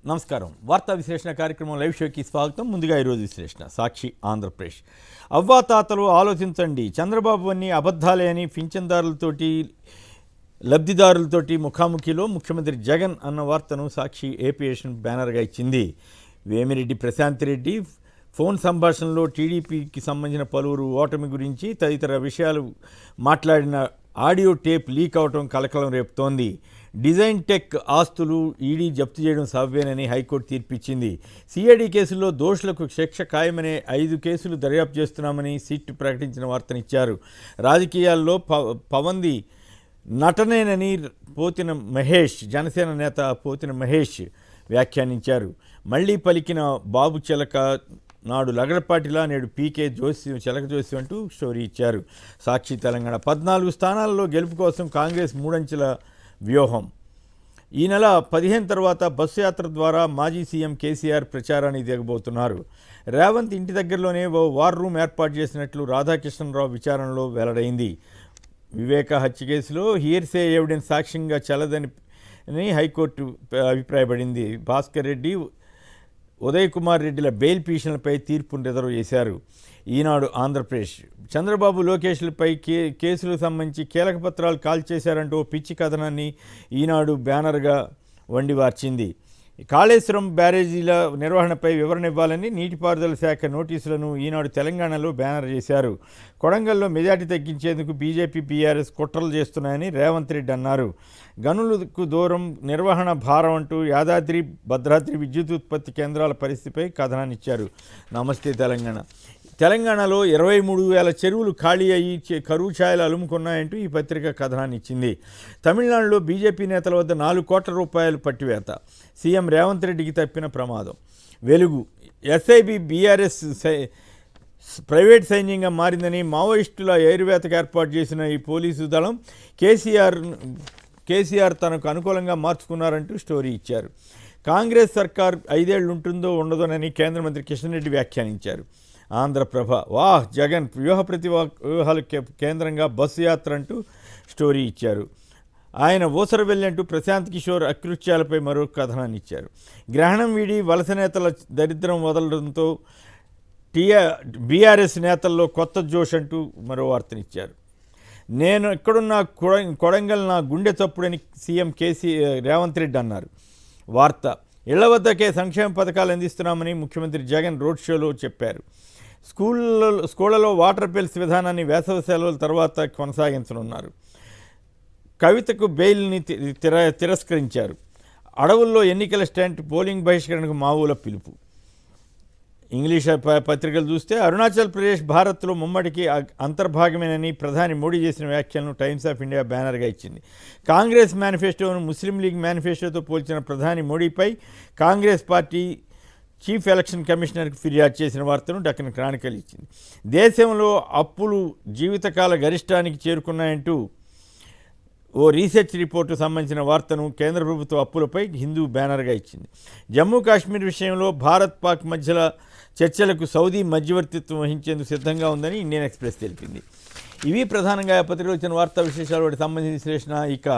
నమస్కారం. వార్తా విశ్లేషణ కార్యక్రమం లైవ్ షోకి స్వాగతం. ముందుగా ఈరోజు విశ్లేషణ. సాక్షి ఆంధ్రప్రదేశ్. అవ్వాతాతలు ఆలోచించండి, చంద్రబాబు అన్ని అబద్ధాలే అని పింఛన్దారులతోటి లబ్ధిదారులతోటి ముఖాముఖిలో ముఖ్యమంత్రి జగన్ అన్న వార్తను సాక్షి ఏపీఎషన్ బ్యానర్గా ఇచ్చింది. వేమిరెడ్డి ప్రశాంత్ రెడ్డి ఫోన్ సంభాషణలో టీడీపీకి సంబంధించిన పలువురు ఓటమి గురించి తదితర విషయాలు మాట్లాడిన ఆడియో టేప్ లీక్ అవడం కలకలం రేపుతోంది. డిజైన్ టెక్ ఆస్తులు ఈడీ జప్తు చేయడం సవ్వేనని హైకోర్టు తీర్పిచ్చింది. సిఐడి కేసుల్లో దోషులకు శిక్ష ఖాయమనే 5 కేసులు దర్యాప్తు చేస్తున్నామని సిట్ ప్రకటించిన వార్తనిచ్చారు. రాజకీయాల్లో పవంది నటనేనని పోతిన మహేష్, జనసేన నేత పోతిన మహేష్ వ్యాఖ్యానించారు. మళ్లీ పలికిన బాబు చిలక నాడు లగడపాటిలా నేడు పీకే జోస్యం చిలక జోస్యం అంటూ స్టోరీ ఇచ్చారు. సాక్షి తెలంగాణ 14 స్థానాల్లో గెలుపు కోసం కాంగ్రెస్ 3 అంచెల వ్యూహం. ఈ నెల 15 తర్వాత బస్సు యాత్ర ద్వారా మాజీ సీఎం కేసీఆర్ ప్రచారానికి దిగబోతున్నారు. రేవంత్ ఇంటి దగ్గరలోనే ఓ వార్ రూమ్ ఏర్పాటు చేసినట్లు రాధాకృష్ణరావు విచారణలో వెల్లడైంది. వివేక హత్య కేసులో హియర్సే ఎవిడెన్స్ సాక్ష్యంగా చెల్లదని హైకోర్టు అభిప్రాయపడింది. భాస్కర్ రెడ్డి, ఉదయ్ కుమార్ రెడ్డిల బెయిల్ పిటిషన్లపై తీర్పును రిజర్వ్ చేశారు. ఈనాడు ఆంధ్రప్రదేశ్. చంద్రబాబు లోకేష్లపై కేసులకు సంబంధించి కీలక పత్రాలు కాల్ చేశారంటూ పిచ్చి కథనాన్ని ఈనాడు బ్యానర్గా వండివార్చింది. కాళేశ్వరం బ్యారేజీల నిర్వహణపై వివరణ ఇవ్వాలని నీటిపారుదల శాఖ నోటీసులను ఈనాడు తెలంగాణలో బ్యానర్ చేశారు. కొడంగల్లో మెజార్టీ తగ్గించేందుకు బీజేపీ బీఆర్ఎస్ కుట్రలు చేస్తున్నాయని రేవంత్ రెడ్డి అన్నారు. గనులకు దూరం నిర్వహణ భారం అంటూ యాదాద్రి భద్రాద్రి విద్యుత్ ఉత్పత్తి కేంద్రాల పరిస్థితిపై కథనాన్నిచ్చారు. నమస్తే తెలంగాణ. తెలంగాణలో 23,000 చెరువులు ఖాళీ అయ్యి కరువు ఛాయలు అలుముకున్నాయంటూ ఈ పత్రిక కథనాన్ని ఇచ్చింది. తమిళనాడులో బీజేపీ నేతల వద్ద 4 కోట్ల రూపాయలు పట్టివేత. సీఎం రేవంత్ రెడ్డికి తప్పిన ప్రమాదం. వెలుగు. ఎస్ఐబి బీఆర్ఎస్ ప్రైవేట్ సైన్యంగా మారిందని మావోయిస్టుల ఎయిర్వేతకు ఏర్పాటు చేసిన ఈ పోలీసు దళం కేసీఆర్ తనకు అనుకూలంగా మార్చుకున్నారంటూ స్టోరీ ఇచ్చారు. కాంగ్రెస్ సర్కార్ 5 ఏళ్ళు ఉంటుందో ఉండదోనని కేంద్ర మంత్రి కిషన్ రెడ్డి వ్యాఖ్యానించారు. ఆంధ్రప్రభ. వాహ్ జగన్ వ్యూహాల కేంద్రంగా బస్సు యాత్ర అంటూ స్టోరీ ఇచ్చారు. ఆయన ఊసరవెల్లి అంటూ ప్రశాంత్ కిషోర్ అకృత్యాలపై మరో కథనాన్ని ఇచ్చారు. గ్రహణం వీడి వలస నేతల దరిద్రం వదలడంతో బీఆర్ఎస్ నేతల్లో కొత్త జోష్ అంటూ మరో వార్తనిచ్చారు. నేను ఎక్కడున్నా కొడంగల్ నా గుండె చప్పుడని సీఎం రేవంత్ రెడ్డి అన్నారు. వార్త. ఇళ్ల వద్దకే సంక్షేమ పథకాలు అందిస్తున్నామని ముఖ్యమంత్రి జగన్ రోడ్ షోలో చెప్పారు. స్కూళ్లలో వాటర్ బిల్స్ విధానాన్ని వేసవి సెలవుల తర్వాత కొనసాగించనున్నారు. కవితకు బెయిల్ని తిరస్కరించారు. అడవుల్లో ఎన్నికల స్టంట్, పోలింగ్ బహిష్కరణకు మావోల పిలుపు. ఇంగ్లీష్ పత్రికలు చూస్తే అరుణాచల్ ప్రదేశ్ భారత్లో ముమ్మడికి అంతర్భాగమేనని ప్రధాని మోడీ చేసిన వ్యాఖ్యలను టైమ్స్ ఆఫ్ ఇండియా బ్యానర్గా ఇచ్చింది. కాంగ్రెస్ మేనిఫెస్టోను ముస్లిం లీగ్ మేనిఫెస్టోతో పోల్చిన ప్రధాని మోడీపై కాంగ్రెస్ పార్టీ చీఫ్ ఎలక్షన్ కమిషనర్కి ఫిర్యాదు చేసిన వార్తను డక్కన్ క్రానికల్ ఇచ్చింది. దేశంలో అప్పులు జీవితకాల గరిష్టానికి చేరుకున్నాయంటూ ఓ రీసెర్చ్ రిపోర్టు సంబంధించిన వార్తను కేంద్ర ప్రభుత్వ అప్పులపై హిందూ బ్యానర్గా ఇచ్చింది. జమ్మూ కాశ్మీర్ విషయంలో భారత్ పాక్ మధ్యల చర్చలకు సౌదీ మధ్యవర్తిత్వం వహించేందుకు సిద్ధంగా ఉందని ఇండియన్ ఎక్స్ప్రెస్ తెలిపింది. ఇవి ప్రధానంగా పత్రికలు వచ్చిన వార్తా విశేషాలు. వాటికి సంబంధించిన విశ్లేషణ. ఇక